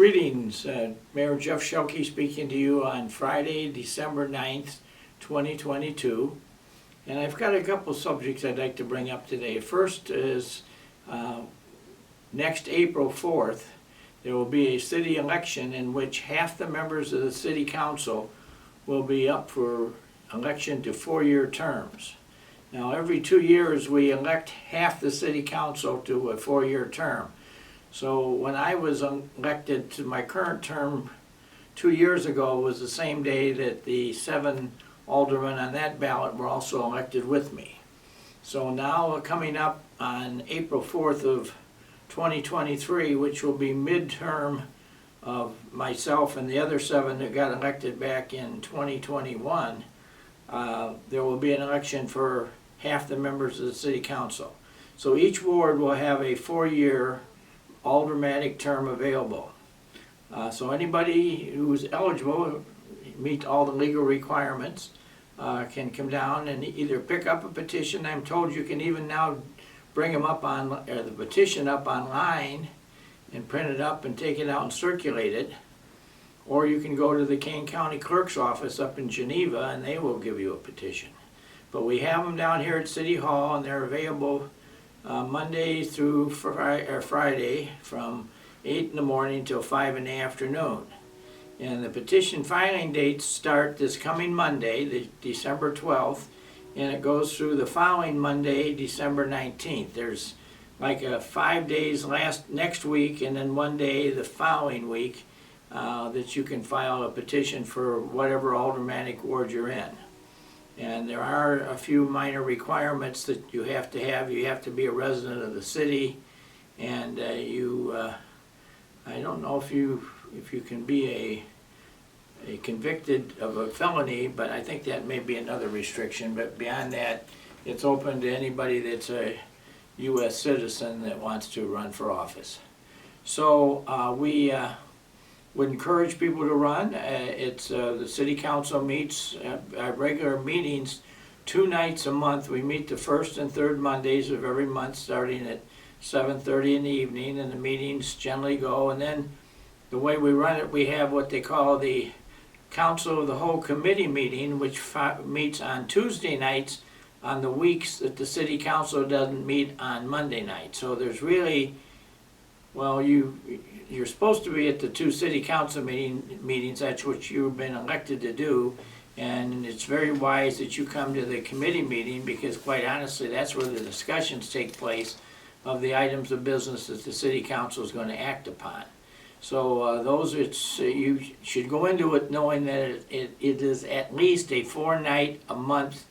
Greetings, Mayor Jeff Schielke speaking to you on Friday, December 9th, 2022. And I've got a couple subjects I'd like to bring up today. First is next April 4th, there will be a city election in which half the members of the city council will be up for election to 4-year terms. Now, every 2 years we elect half the city council to a 4-year term. So when I was elected to my current term 2 years ago was the same day that the 7 aldermen on that ballot were also elected with me. So now coming up on April 4th of 2023, which will be midterm of myself and the other 7 that got elected back in 2021, there will be an election for half the members of the city council. So each ward will have a 4-year aldermanic term available. So anybody who's eligible, meet all the legal requirements, can come down and either pick up a petition. I'm told you can even now bring them up on, the petition up online and print it up and take it out and circulate it. Or you can go to the Kane County Clerk's office up in Geneva and they will give you a petition. But we have them down here at City Hall and they're available Monday through Friday from 8 in the morning till 5 in the afternoon. And the petition filing dates start this coming Monday, December 12th, and it goes through the following Monday, December 19th. There's like 5 days next week and then 1 day the following week that you can file a petition for whatever aldermanic ward you're in. And there are a few minor requirements that you have to have. You have to be a resident of the city, and I don't know if you can be a convicted of a felony, but I think that may be another restriction. But beyond that, it's open to anybody that's a U.S. citizen that wants to run for office. So we would encourage people to run. The city council meets at regular meetings 2 nights a month. We meet the first and third Mondays of every month starting at 7:30 in the evening, and the meetings generally go. And then the way we run it, we have what they call the Council of the Whole Committee meeting, which meets on Tuesday nights on the weeks that the city council doesn't meet on Monday night. So there's really, well, you're supposed to be at the 2 city council meetings. That's what you've been elected to do, and it's very wise that you come to the committee meeting because, quite honestly, that's where the discussions take place of the items of business that the city council is going to act upon. So you should go into it knowing that it is at least a 4-night-a-month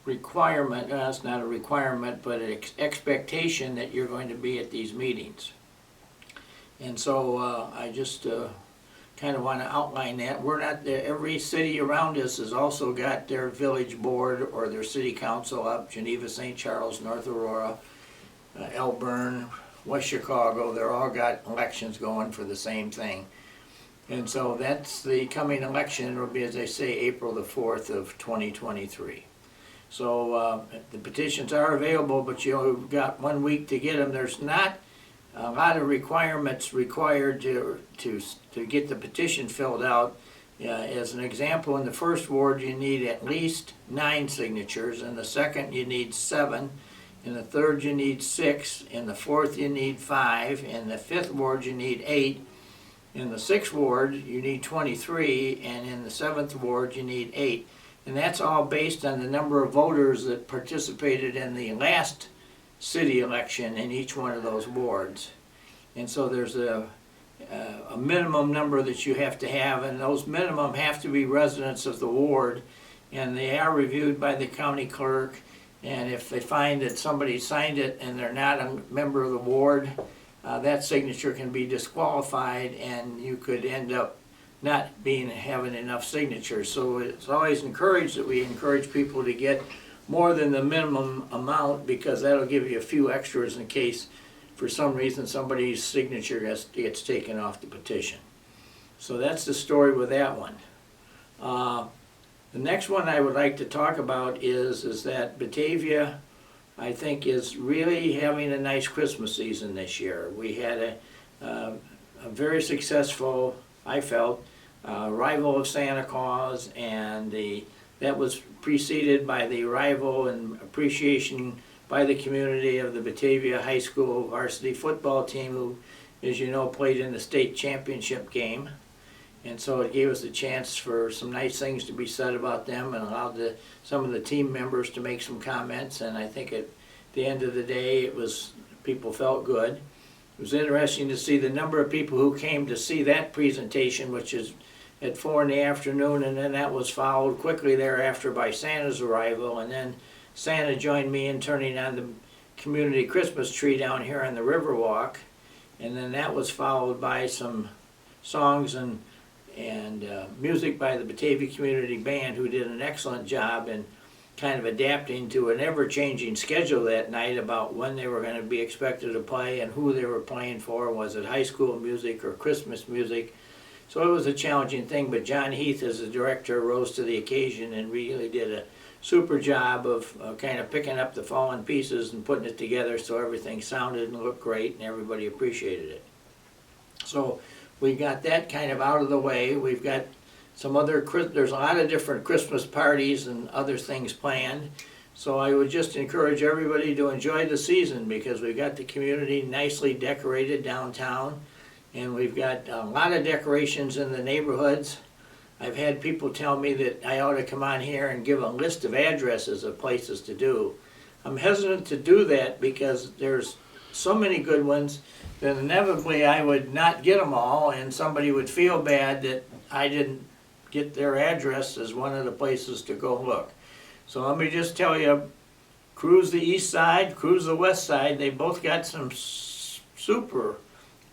requirement. It's not a requirement, but an expectation that you're going to be at these meetings. And so I just kind of want to outline that. We're not there. Every city around us has also got their village board or their city council up. Geneva, St. Charles, North Aurora, Elburn, West Chicago. They're all got elections going for the same thing. And so that's the coming election. It will be, as I say, April the 4th of 2023. So the petitions are available, but you've got 1 week to get them. There's not a lot of requirements required to get the petition filled out. As an example, in the first ward you need at least 9 signatures, in the second you need 7, in the third you need 6, in the fourth you need 5, in the fifth ward you need 8, in the sixth ward you need 23, and in the seventh ward you need 8. And that's all based on the number of voters that participated in the last city election in each one of those wards. And so there's a minimum number that you have to have, and those minimum have to be residents of the ward, and they are reviewed by the county clerk. And if they find that somebody signed it and they're not a member of the ward, that signature can be disqualified, and you could end up not having enough signatures. So it's always encouraged that we encourage people to get more than the minimum amount, because that'll give you a few extras in case for some reason somebody's signature gets taken off the petition. So that's the story with that one. The next one I would like to talk about is that Batavia, I think, is really having a nice Christmas season this year. We had a a very successful, I felt, arrival of Santa Claus, and that was preceded by the arrival and appreciation by the community of the Batavia High School varsity football team, who, as you know, played in the state championship game. And so it gave us a chance for some nice things to be said about them, and allowed some of the team members to make some comments. And I think at the end of the day, people felt good. It was interesting to see the number of people who came to see that presentation, which is at 4 in the afternoon, and then that was followed quickly thereafter by Santa's arrival, and then Santa joined me in turning on the community Christmas tree down here on the Riverwalk, and then that was followed by some songs and music by the Batavia Community Band, who did an excellent job in kind of adapting to an ever-changing schedule that night about when they were going to be expected to play and who they were playing for. Was it high school music or Christmas music? So it was a challenging thing, but John Heath, as the director, rose to the occasion and really did a super job of kind of picking up the fallen pieces and putting it together so everything sounded and looked great and everybody appreciated it. So we got that kind of out of the way. We've got some other, there's a lot of different Christmas parties and other things planned. So I would just encourage everybody to enjoy the season, because we've got the community nicely decorated downtown, and we've got a lot of decorations in the neighborhoods. I've had people tell me that I ought to come on here and give a list of addresses of places to do. I'm hesitant to do that because there's so many good ones that inevitably I would not get them all, and somebody would feel bad that I didn't get their address as one of the places to go look. So let me just tell you, cruise the east side, cruise the west side. They both got some super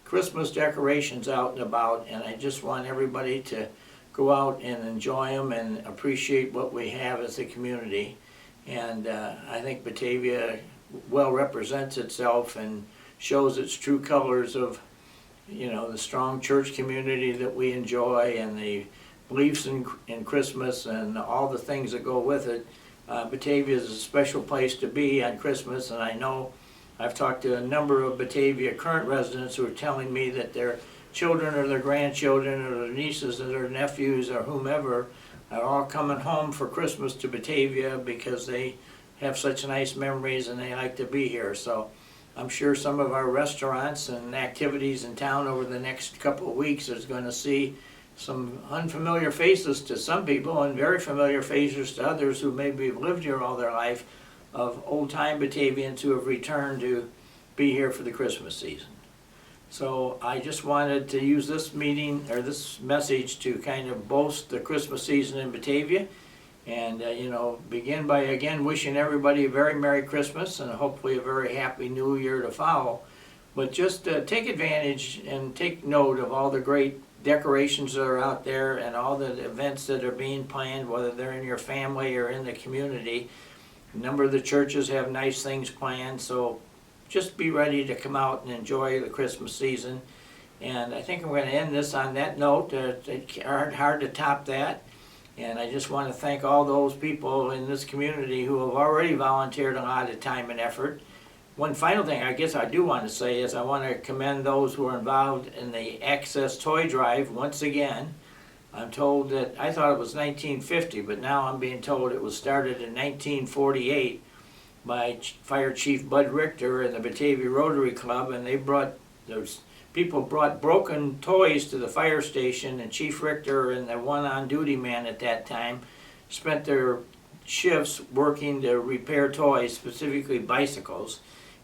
Christmas decorations out and about, and I just want everybody to go out and enjoy them and appreciate what we have as a community. And I think Batavia well represents itself and shows its true colors of, the strong church community that we enjoy and the beliefs in Christmas and all the things that go with it. Batavia is a special place to be on Christmas, and I know I've talked to a number of Batavia current residents who are telling me that their children or their grandchildren or their nieces or their nephews or whomever are all coming home for Christmas to Batavia because they have such nice memories and they like to be here. So I'm sure some of our restaurants and activities in town over the next couple of weeks is going to see some unfamiliar faces to some people and very familiar faces to others who maybe have lived here all their life, of old-time Batavians who have returned to be here for the Christmas season. So I just wanted to use this meeting, or this message, to kind of boast the Christmas season in Batavia, and begin by again wishing everybody a very Merry Christmas and hopefully a very Happy New Year to follow. But just take advantage and take note of all the great decorations that are out there and all the events that are being planned, whether they're in your family or in the community. A number of the churches have nice things planned, so just be ready to come out and enjoy the Christmas season. And I think I'm going to end this on that note. It's hard to top that. And I just want to thank all those people in this community who have already volunteered a lot of time and effort. One final thing I guess I do want to say is I want to commend those who are involved in the Access Toy Drive once again. I'm told that, I thought it was 1950, but now I'm being told it was started in 1948 by Fire Chief Bud Richter and the Batavia Rotary Club, and those people brought broken toys to the fire station, and Chief Richter and the one on-duty man at that time spent their shifts working to repair toys, specifically bicycles.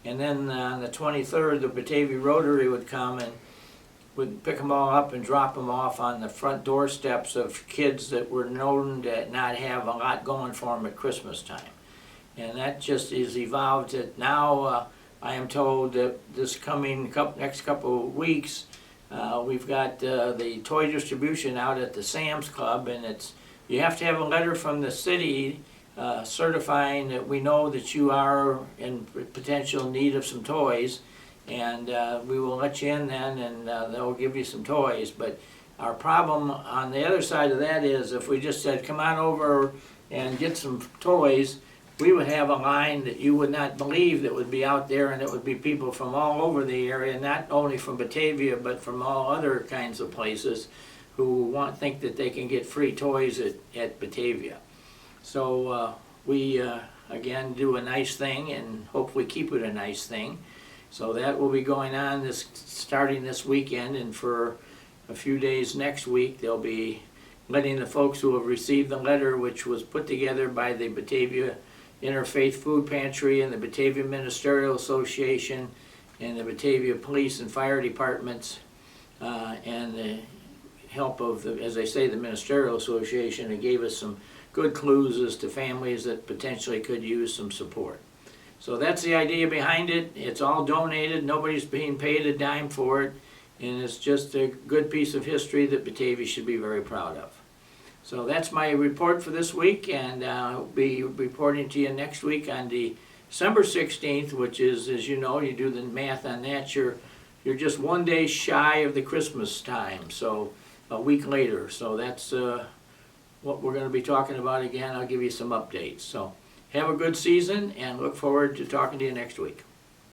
And then on the 23rd, the Batavia Rotary would come and would pick them all up and drop them off on the front doorsteps of kids that were known to not have a lot going for them at Christmas time. And that just is evolved to now. I am told that this coming next couple of weeks, we've got the toy distribution out at the Sam's Club, and you have to have a letter from the city certifying that we know that you are in potential need of some toys, and we will let you in then, and they'll give you some toys. But our problem on the other side of that is if we just said, come on over and get some toys, we would have a line that you would not believe that would be out there, and it would be people from all over the area, not only from Batavia, but from all other kinds of places who think that they can get free toys at Batavia. So we, again, do a nice thing and hopefully keep it a nice thing. So that will be going on starting this weekend, and for a few days next week they'll be letting the folks who have received the letter, which was put together by the Batavia Interfaith Food Pantry and the Batavia Ministerial Association and the Batavia Police and Fire Departments, and the help of, as I say, the Ministerial Association. It gave us some good clues as to families that potentially could use some support. So that's the idea behind it. It's all donated. Nobody's being paid a dime for it. And it's just a good piece of history that Batavia should be very proud of. So that's my report for this week, and I'll be reporting to you next week on December 16th, which is, as you know, you do the math on that, you're just 1 day shy of the Christmas time, so a week later. So that's what we're going to be talking about again. I'll give you some updates. So have a good season, and look forward to talking to you next week.